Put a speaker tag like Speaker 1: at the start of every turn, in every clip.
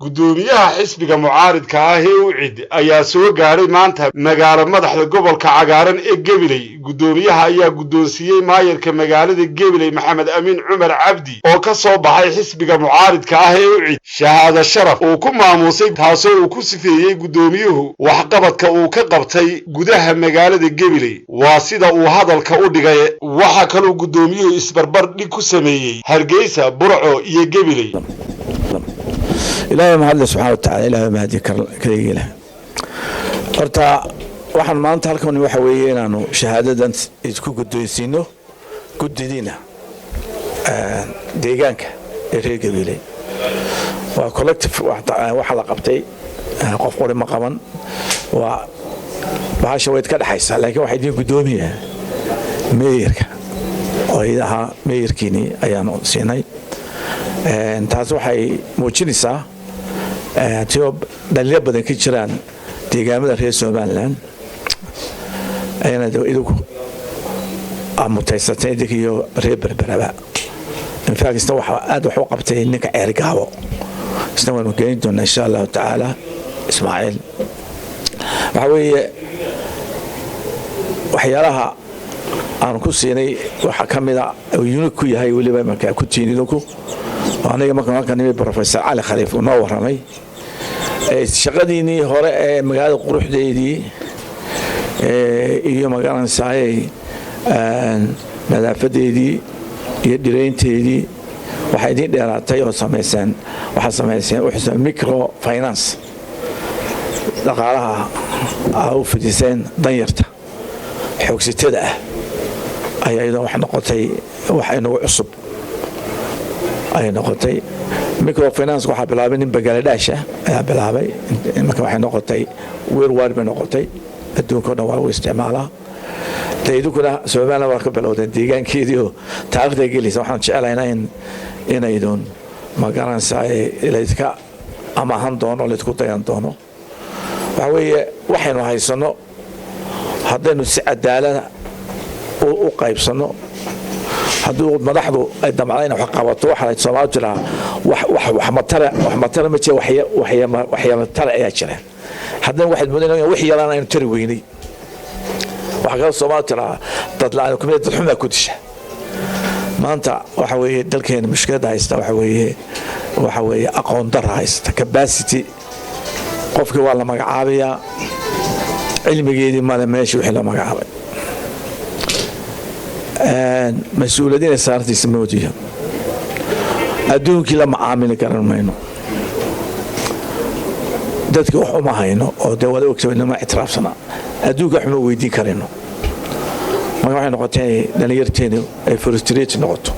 Speaker 1: gudoomiyaha xisbiga mucaaridka ah ee UCID ayaa soo gaaray maanta magaalo madaxda gobolka cagaaran ee Gabiley. Gudoomiyaha ayaa gudoonsiyay maayarka magaalada Gabiley Maxamed Amiin Cumar Cabdi oo ka soo baxay xisbiga mucaaridka ah ee UCID shahaado sharaf oo ku maamusay taasoo uu ku sifeeyay gudoomiyuhu waxqabadka uu ka qabtay gudaha magaalada Gabiley. Waa sida uu hadalka u dhigay. Waxa kale uu gudoomiyuhu isbarbar dhig ku sameeyay Hargeysa, Burco iyo Gabiley.
Speaker 2: إلهي مهلا سبحانه وتعالى إلهي مهدي كريجي له. أرتا واحد ما أنت هالكون وحويين أنو شهادة أنت تكون قدوسينه قدينا ديجانك يريجي بيلي وكولكتيف واحد قبتي قفقوري مقاما وبعشة ويت كده حيس لكن واحد يجي قدومية ميرك وإذا ميركيني أيانو سيناي taas waxay muujinaysaa tiob dhalinyaro badan ka jiraan deegaamada reer Soomaaliland ayna idugu amutaysatay iyo reer Berberaba in fact waxa aad wax u qabtay ninka Ceergaabo isna waanu geyn doonaa insha Allah taala Ismaaciil waxa weeye waxyaalaha aan ku siinay waxa kamida unique ku yahay waliba marka ku tiinidku aniga markaan nimay Professor Ali Khaliif oo noo waramay shaqadiinii hore ee magaalada quruxdeedii iyo magaalada saayay nadaafadeedii iyo dhireynteedii waxay idin dheeraatay oo sameeysan waxa micro finance dhaqaalaha oo fidiseen danyarta xoogsitada ayay wax noqotay wax inagu cusub ay noqotay microfinance waxa bilaabay in Bangladesh ayaa bilaabay marka waxay noqotay worldwide bay noqotay adduunka dhan waa isticmaalaa taydukuna Soomaaliya waa ka bilowday deegaankeedii oo taariikhda gelisay waxaan jecelahay inay doon magaranaysaa ilayska ama han doono la isku dayan doono waxa weeye waxaynu haysano haddaynu si cadaalad u qaybsano hadduu madaxdu ay damcayna wax qabato waxa Soomaaliya wax matara ma jiro waxyaabo ayaa jira haddana waxaad moodayeen wixii yaraan aynu tari weynay waxa kale Soomaaliya dad la aan kumid xuma ku disha maanta waxa weeye dalkeena mushkilada haysta waxa weeye aqoon darro haysta capacity qofkii waa la magacaabaya cilmigeedii ma meesha wixii la magacaabay مسؤولين صارت يسموها أدون كلا معاملة كرر ماينو دتك وحوم هاينو أو دولة وقت إنما اعتراف سنة أدون كحمو ويدي كرينو ما راح نقطعي لنيرتيني فرستريت نقطه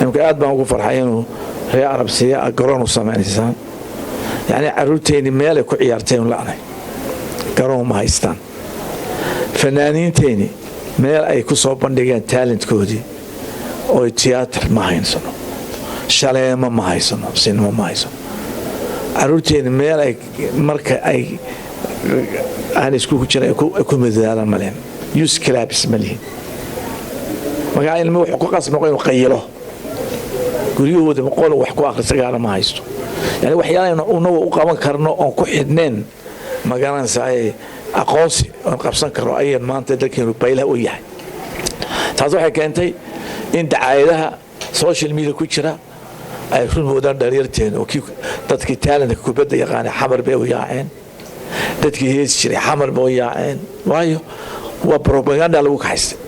Speaker 2: يمكن أدب ما وقف فرحينو هي عرب سيا قرون وسمعني سان يعني عروتيني مالك وعيارتين لعنة قرون ما هيستان فنانين تاني meel ay ku soo bandhigeen talentkoodii oo theater ma haysano shaleema ma haysano sinema ma haysano aruurteen meel ay marka ay aan isku jiray ku midaalan maleen use clubs malihin magaca ilmo wax ku qasmo inuu qaylo guriyahooda qol wax ku akhrisagaan ma haysto yani waxyaalaha uu qaban karno oo ku xidneen magaranaysaa aqoonsi oo qabsan karo ayaan maanta dalkeenu baylaha u yahay taas waxay keentay in dacaayadaha social media ku jira ay runmoodaan dhalinyarteen oo dadkii talentka kubadda yaqaan xamar bay u yaaceen dadkii hees jiray xamar bay u yaaceen waayo waa propaganda lagu kaxaystay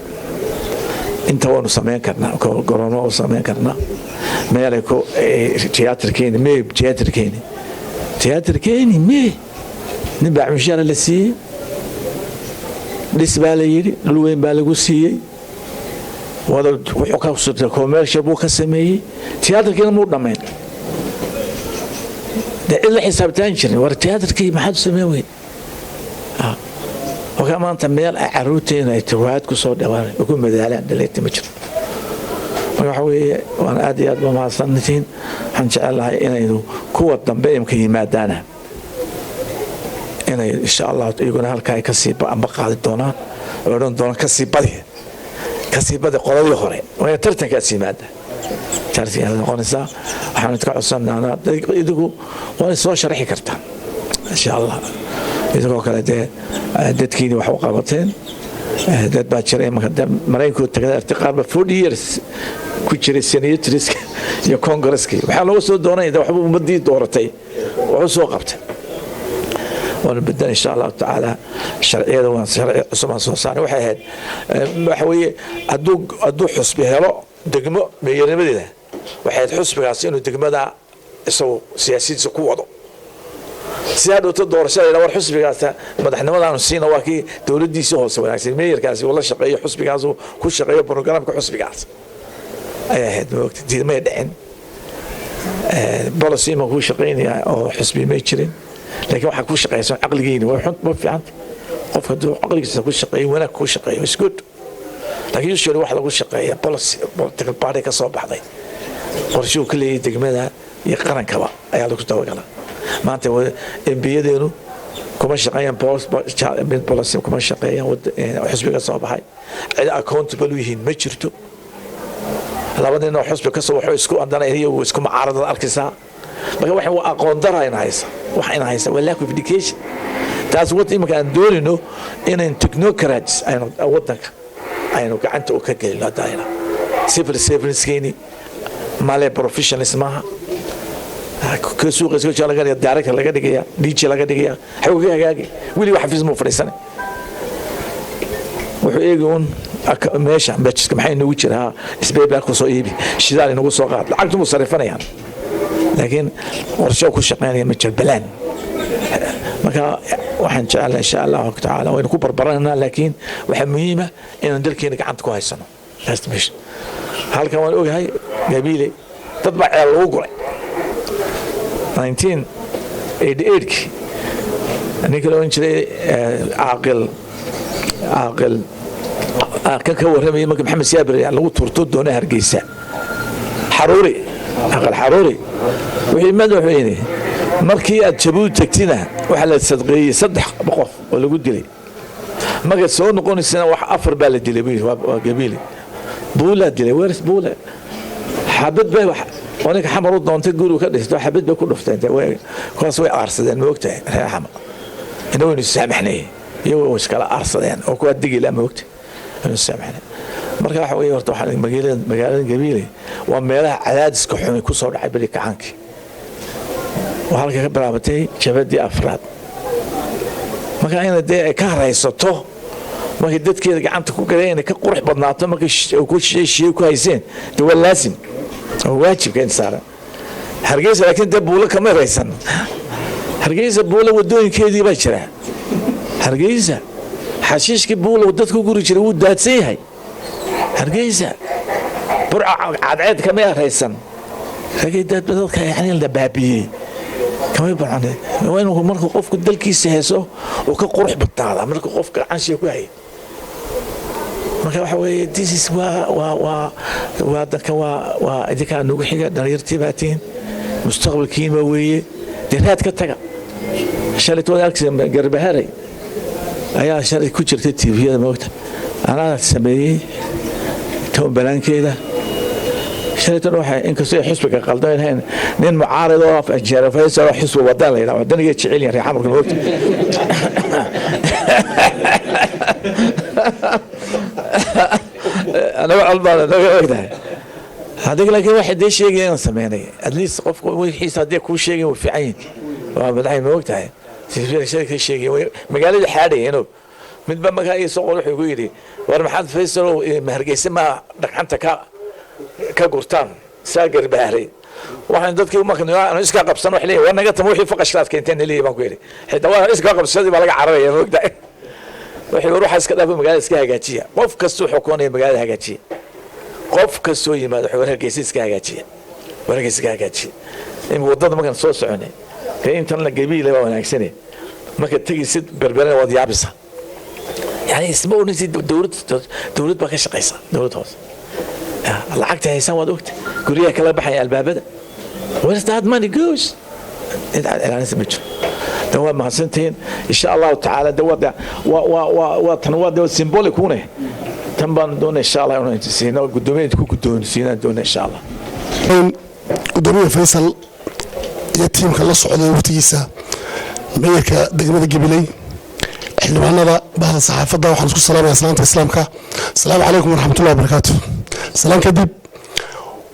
Speaker 2: inta waanu sameyn karnaa goroomo oo sameyn karnaa meelay ku theaterkeeni nibaa mishara la siiyey dhisbaa la yidhi dhul weyn baa lagu siiyey wuxuu ka soo commercial buu ka sameeyey theaterkiina muu dhammayn cid la xisaabtaan jirin war theaterkii maxaad u sameyn weyn waxa maanta meel ay caruurteena ay tawaad ku soo dhawaan ugu madaalaan dhaleeta ma jiro waxa weeye waan aad iyo aad u mahadsantihiin waxaan jecelahay inaynu kuwa dambe imka yimaadaan inay insha Allah iyaguna halka ay ka sii qaadi doonaan oo dhan doona ka sii badi qoladii hore way tartanka siimaada charity aad noqonaysaa waxaan idinka codsanaa idigu waa soo sharxi kartaan insha Allah idagoo kale dadkiina wax u qabateen dad baa jiray Mareykanka tagay artiqaarba 40 years ku jiray senators iyo congress-ki waxa lagu soo doonay waxba umadii dooratay wuxuu soo qabtay ونبدأ إن شاء الله تعالى شرعية وشرعية عصمان صوصاني وحيد وحوي أدو حسبي هلا دقمة ميرنا بدينا وحيد حسبي عسين ودقمة ده يسوي سياسي سقوطه سيادة تدور شيء لو حسبي عسا ما إحنا ما نسينا واقي تولد دي سوى سوى عسين مير كاسي والله شقية حسبي عسو كل شقية برنامج كحسبي عس أي هاد وقت دي ما يدعين بلاسي ما هو شقيني أو حسبي ما يشرين لكن واحد كل شقي يسوي عقليين ويحط ما في عنده قف هدو عقلي يسوي كل شقي وأنا كل شقي بس جود لكن يشوف واحد كل شقي بلس تقل بعدك صوب بعضي ورشوا كل دقمة يقرن كوا أيها الكتاب قال ما أنت بيدينه كم شقي بلس من بلس كم شقي وحسبك صوب هاي على أكونت بلويهن ما شرتو لابد إنه حسبك صوب حسكو عندنا هي وسكو معارض الأركسا marka waxa uu aqoon darayna haysa walaak education taas wad imka aan doonino inaan technocrats aynu wadanka aynu gacanta u ka gelino daayna civil service keeni male professionals ma ka suuqa soo jalaga director laga dhigaya DJ laga dhigaya xawga hagaagi wili wax xafiis mu fariisan wuxuu eegoon meesha batchka maxay nagu jiraa isbeebaa ku soo iibi shidaal inagu soo qaad lacagtu mu sarifanayaan لكن ورشوا كل شقيان يمشي البلان مكا وحن جعل إن شاء الله تعالى وين كبر برنا لكن وحميمة إن ندرك إنك عندك هاي السنة لازم مش هل كمان أقول هاي قبيلة تطبع على الوقرة 1988 أنا كلو إنش عاقل كان كور رمي مك محمد سيابر يعني لو ترتد ونهر جيسان حروري عقل حروري وحي مدحويني markii aad jabuud tagtina waxa la sadqeeyay 3 qof oo lagu dilay maga soo noqonaysana wax 4 baa la dilay waa gabiili buula dilay waris buula xabad bay wax wanaga xamar u doontay guriga ka dhisto xabad bay ku dhuftay kuwaas way aarsadeen ma ogtahay reexama inuu saamaxnay iyagoo iskala aarsadeen oo kuwa digila ma ogtahay inuu saamaxnay marka waxa weeye horta waxa magaalada gabiili waa meelaha cadaadiska xun ku soo dhacay bari kacaanki وهالك برابتي شبدي أفراد ما كان هنا كهريسته ما كدت كده قعدت كوكرين كقرح بدناته ما كل شيء كويسين ده لازم واجب كان صار هرجيز لكن ده بوله كمان رئيسنا هرجيز بوله ودون كذي بشرة هرجيز حشيش كبوله ودت كوكري شري ودات سيهاي هرجيز برع عاد كمان رئيسنا هرجيز ده بدل يعني الدبابي كم يبرعني وين هو مركو قف كدل كيس هسه وكقرح بالطالع مركو قف كعنشي كوي مركو حوي ديس و دك و إذا كان نوجي حاجة دايرتي باتين مستقبل كيماوي دهات كتجا شالت ولا أكسم قرب هاري أيها شالت كتير تتي في هذا الوقت أنا سميه توم بلان كده شريت روح إنك سوي حسبك قلدين هين نين معارض وف أجر فيس روح حسب ودان لي لو دنيا تشعيل يا عمرك الوقت أنا والله أنا وقتها هذيك لكن واحد ليش يجي ينسمعني أدليس قف ويحس هذيك كل شيء وفي عين وبدعي من وقتها تفكر شركة شيء مقال الحالي هنا من بما كان يسوق روح يقول لي ورا حد فيس مهرجيس ما دحنتك كقرطان ساقر بحري waxaan dadkii uma kan aan iska qabsan wax leeyahay wanaga tan wixii faqashkaad keenteen leeyahay baan ku yiri xitaa waa iska qabsadii baa laga cararaya moogda wixii ruuxa iska dhaafay magaalada iska hagaajiya qof kasto xukuunay magaalada hagaajiya qof kasto yimaado xogorkiisa iska hagaajiya warkiisa iska hagaajiya in wadada markan soo soconay ka intan la gabiilay waa wanaagsanay marka tagisid berberana wad yaabisa yani isma oonisi dawlad baa ka shaqeysa dawlad hoos lacagta haysan waad ogta guriga kala baxay albaabada where's that money goes أنا سمعت ده ما سنتين إن شاء الله تعالى ده وضع وتنوض ده سيمبوليك هنا tan baan doonaa insha allah inaan intiisiino gudoomiyaha ku guddoonsiinaan doonaa insha allah
Speaker 3: gudoomiyaha Faysal iyo tiimka la socday waqtigiisa meeyarka degmada Gabiley xildhibaanada bahda saxaafadda waxaan isku salaamayaa salaanta islaamka assalaamu calaykum waraxmatullahi wabarakaatuh salaam kadib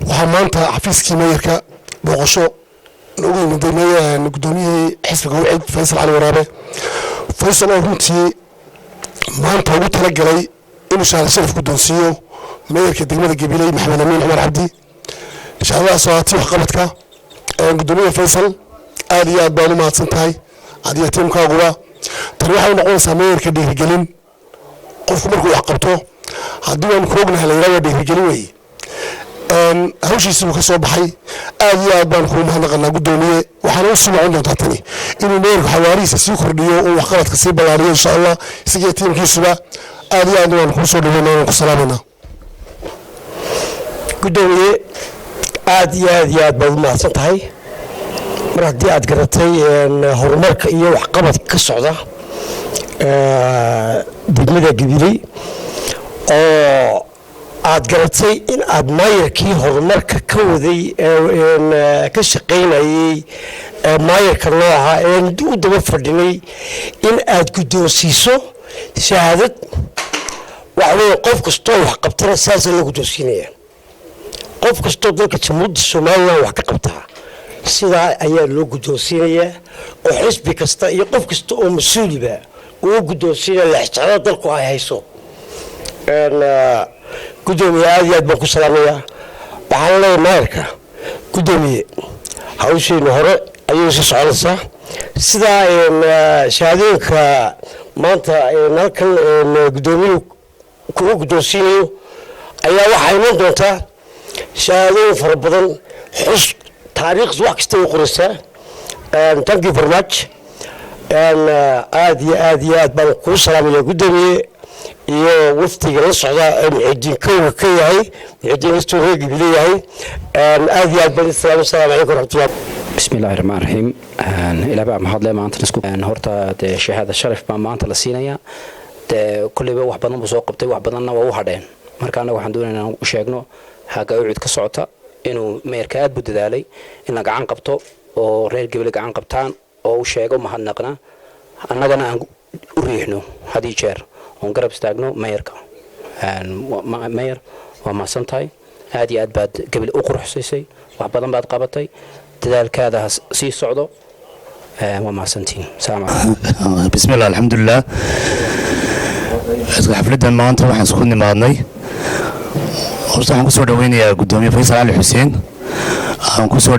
Speaker 3: waxaa maanta xafiiskii meeyarka booqasho noogu yimid gudoomiyihii xisbiga wacid Faysal Cali Waraabe Faysal oo runtii maanta ugu talagalay inuu shahaado sharaf guddoonsiiyo meeyarka degmada Gabiley Maxamed Amiin Cumar Cabdi shahaadadaas oo tii waxqabadka gudoomiyaha Faysal aad iyo aad baan u mahadsan tahay adiga tiimkaaguba tan waxay noqonaysaa meeyarka dhiirigelin qofku markuu wax qabto haddii aan ku ognahay la yiraahdo dhiirigelin weeye hawshiisii uu ka soo baxay aad iyo aad baan kugu mahadnaqanaa gudoomiye waxaana u sii noqon doontaa tani inuu meeyarku xawaarihiisa sii kordhiyo oo waxqabadka sii ballaariyo insha allah isaga tiimkiisuba aad iyo aad waan kuu soo dhaweynaa waan ku salaamanaa
Speaker 4: gudoomiye aad iyo aad baad u mahadsan tahay mar haddii aad garatay horumarka iyo waxqabadka ka socda degmada Gabiley oo aad garatay in aad maayarkii horumarka ka waday ka shaqaynayay maayarka loo ahaa u daba fadhinay in aad guddoonsiiso shahaadad waxweeye qof kastoo wax qabtana saasa loo guddoonsiinaya qof kastoo dalka jamhuuriyadda Soomaaliya wax ka qabtaa sidaa ayaa loo guddoonsiinayaa oo xisbi kasta iyo qof kasta oo mas'uuliba uu guddoonsiinaya la xijada dalku ay hayso gudoomiye aad iyo aad baan ku salaamayaa waxaan leeyahay maayarka gudoomiye hawsheena hore ayay soo soconaysaa sidaa shahaadooyinka maanta halkan gudoomiyuhu kugu guddoonsiinayo ayaa waxay iman doontaa shahaadooyin fara badan xus taariikhs wax kasta u qoraysaa thank you very much aad iyo aad baan kuu salaamayaa gudoomiye iyo waftiga la socda muxudiin kowga ka yahay muxudiin istu reer Gabiley yahay aad iyo aad baan salaamu calaykum waraxmatullahi
Speaker 5: bismillaahir rahmaanir rahiim ilaa baa mahad leh maanta isku horta shahaada sharaf baa maanta la siinaya kulliba wax badan buu soo qabtay wax badanna waa u hadheen marka anaga waxaan doonaynaa inaan u sheegno haga ucid ka socota inuu meerka aad buu dadaalay in la gacan qabto oo reer Gabiley gacan qabtaan oo u sheego mahadnaqna annagana aan u riixno hadii jeer on garab istaagno meeyarka meeyar waa maasantahay aad iyo aad baad Gabiley u quruxsaysay wax badan baad qabatay dadaalkaada sii socdo waa maasantiin salaam
Speaker 6: bismillaah alxamdulillaah xafladan maanta waxaan isku nimaadnay horta waxaan kusoo dhaweynayaa gudoomiye Faysal Cali Xuseen aan kusoo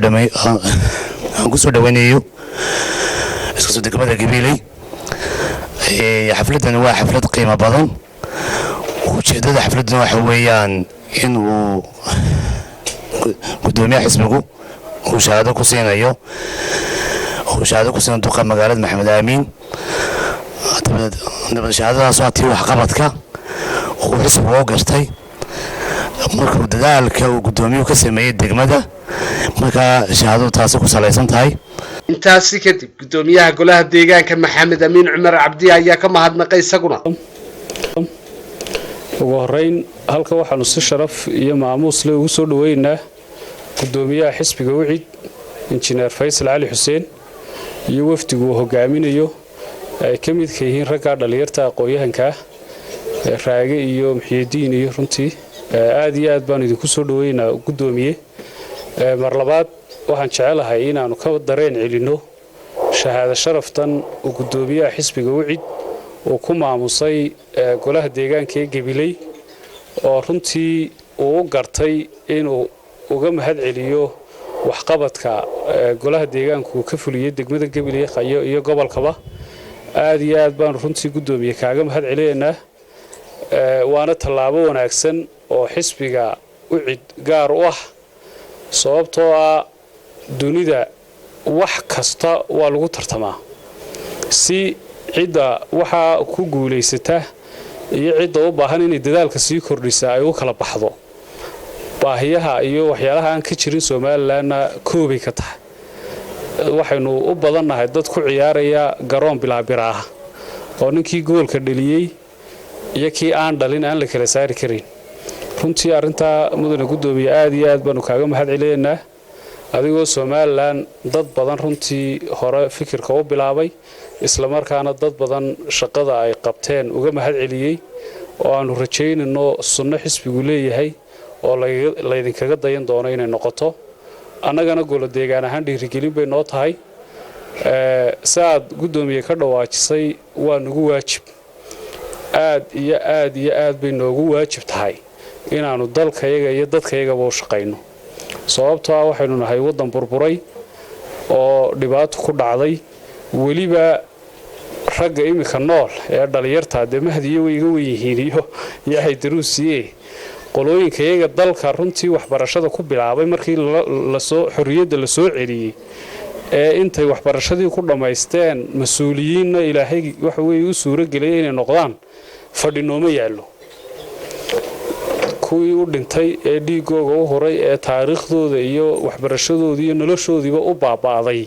Speaker 6: dhaweynayo isku soo degmada Gabiley xafladan waa xaflad qiimo badan ujeedada xafladan waxa weeyaan in uu gudoomiyaha xisbigu uu shahaado ku siinayo duqa magaalada Maxamed Amiin dabada shahaadadaas waa tii waxqabadka uu xisbigu u gartay markuu dadaalka uu gudoomiyuhu ka sameeyay degmada markaa shahaadadu taasi ku salaysan tahay
Speaker 1: intaasi kadib gudoomiyaha golaha deegaanka Maxamed Amiin Cumar Cabdi ayaa ka mahadnaqay isaguna
Speaker 7: ugu horeyn halka waxaanu si sharaf iyo maamuus leh ugu soo dhaweynaa gudoomiyaha xisbiga wacid injineer Faysal Cali Xuseen iyo wafdigu hogaaminayo ay ka mid yihiin ragga dhalinyarta aqoon-yahanka raage iyo muxiidiin iyo runtii aad iyo aad baan idinku soo dhaweynaa gudoomiye mar labaad waxaan jecelahay inaanu ka dareen celino shahaado sharaftan uu gudoomiyaha xisbiga wacid oo ku maamusay golaha deegaanka ee Gabiley oo runtii uu gartay inuu uga mahad celiyo waxqabadka golaha deegaanku ka fuliyay degmada Gabiley iyo gobolkaba aad iyo aad baan runtii gudoomiye kaaga mahad celeynaa waana tallaabo wanaagsan oo xisbiga wacid gaar u ah sababtoo ah dunida wax kasta waa lagu tartamaa si cida waxa ku guuleysata iyo cida u baahan inay dadaalka sii kordhisa ay u kala baxdo baahiyaha iyo waxyaalaha aan ka jirin Soomaaliland koobay ka tahay waxaynu u badannahay dad ku ciyaaraya garoon bilaabiraah oo ninkii goolka dhaliyay iyo kii aan dhalin aan la kala saari karin runtii arrintaa mudane gudoomiye aad iyo aad baanu kaaga mahad celinaynaa adigoo Soomaaliland dad badan runtii hore fikirka u bilaabay isla markaana dad badan shaqada ay qabteen uga mahad celiyay oo aanu rajaynayno sunno xisbigu leeyahay oo la idinkaga dayan doono inay noqoto annagana golo deegaan ahaan dhiirigelin bay noo tahay saad gudoomiye ka dhawaajisay waa nagu waajib aad iyo aad bay noogu waajib tahay inaanu dalkayaga iyo dadkayaga u shaqayno sababtoo waxaynu nahay wadan burburay oo dhibaato ku dhacday waliba ragga imika nool ee dhalinyarta Mahdiyo way iga weyihiin iyo yahay daruusiye qolooyinkayaga dalka runtii waxbarashada ku bilaabay markii la soo xorriyada la soo celiyay intay waxbarashadii ku dhameysteen mas'uuliyiinna ilaahay waxa weey u suuro galay inay noqdaan fadhinooma yaalo kuwii u dhintay ee dhiigooga u horay ee taariikhdooda iyo waxbarashadooda iyo noloshoodiiba u baabaaday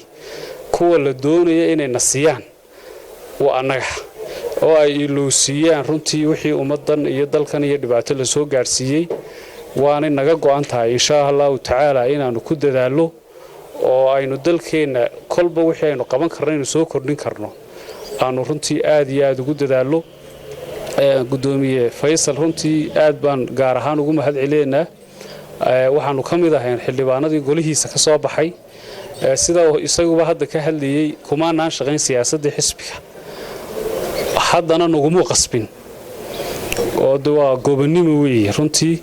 Speaker 7: kuwa la doonaya inay nasiyaan waa annaga oo ay iluusiyaan runtii wixii ummadan iyo dalkan iyo dhibaato la soo gaarsiiyay waana naga go'an tahay insha Allah ta'ala inaanu ku dadaalo oo aynu dalkeena kolba wixii aynu qaban karnayno soo kordhin karno aanu runtii aad iyo aad ugu dadaalo gudoomiye Faysal runtii aad baan gaar ahaan ugu mahad celeynaa waxaanu kamid ahayn xildhibaanadii golihiisa ka soo baxay sida isaguba hadda ka hadlayay kumaanaan shaqayn siyaasadda xisbiga haddana nagu qasbin oo waa gobonimo weey runtii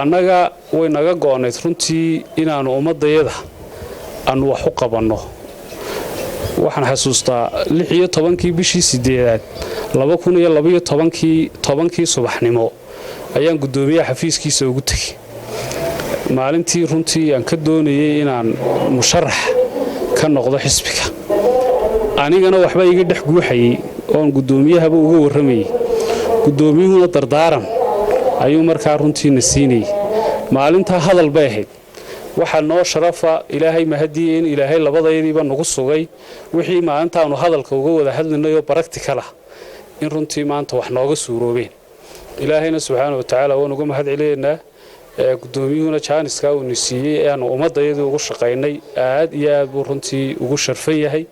Speaker 7: annaga way naga go'aneed runtii inaanu ummadayada aanu wax u qabanno waxaan xasuustaa 16 bishii 8 2012 subaxnimo ayaan gudoomiyaha xafiiskiisa ugu tagay maalintii runtii aan ka doonayay inaan musharax ka noqdo xisbiga anigana waxba iga dhex guuxayay oo gudoomiyahaba uga waramayay gudoomiyuhuna dardaaran ayuu markaa runtii nasiinay maalinta hadal bay ahayd waxa noo sharafa ilaahay mahadiye in ilaahay labadaydiiba nagu sugay wixii maalintaanu hadalka uga wada hadlinayo practical ah in runtii maanta wax nooga suuroobeen ilaahayna subhanahu wa ta'ala waa nagu mahad celeynaa gudoomiyuhuna jaaniska uu nasiiyay aanu ummadayadu ugu shaqaynay aad iyo aad buu runtii ugu sharfan yahay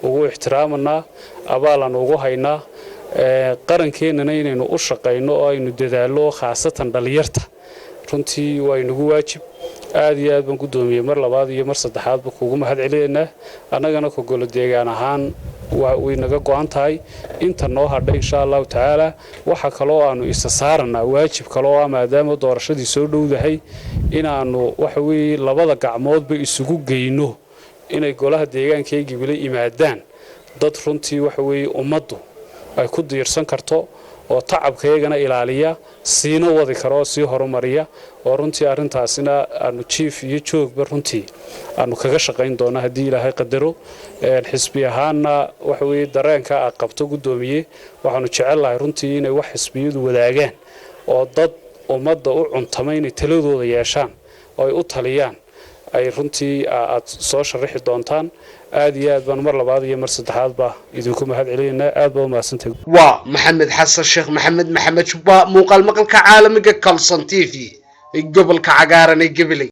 Speaker 7: ugu ixtiraamana abaalan ugu haynaa qarankeenana inaynu u shaqayno oo aynu dadaalo khaasatan dhalinyarta runtii waa inagu waajib aad iyo aad baan gudoomiyay mar labaad iyo mar saddexaad ba kugu mahad celeynaa annagana ku golo deegaan ahaan way naga go'an tahay inta noo hadhay insha Allah ta'ala waxa kale oo aanu isa saarnaa waajib kale oo maadaama doorashadii soo dhowdahay inaanu waxa weey labada gacmood ba isugu geyno inay golaha deegaanka ay Gabiley imaadaan dad runtii waxa weey ummaddu ay ku diirsan karto oo tacabkeegana ilaaliya siino wadi karo si horumariya oo runtii arintaasina aanu chief iyo joogba runtii aanu kaga shaqayn doona hadii Ilaahay qadaro xisbi ahaana waxa weey dareenka qabto gudoomiye waxaanu jecelahay runtii inay wax xisbiyadu wadaagaan oo dad ummadda u cuntamayna taladooda yeeshaan oo ay u taliyaan ay runtii aad soo sharaxi doontaan aad iyo aad baan mar labaad iyo mar saddexaad ba idinku mahad celeynaa aad baa u mahadsantahay
Speaker 1: waa maxamed xasan sheekh maxamed Shuba muuqaal maqalka caalamiga Kalson TV gobolka cagaaran ee Gabiley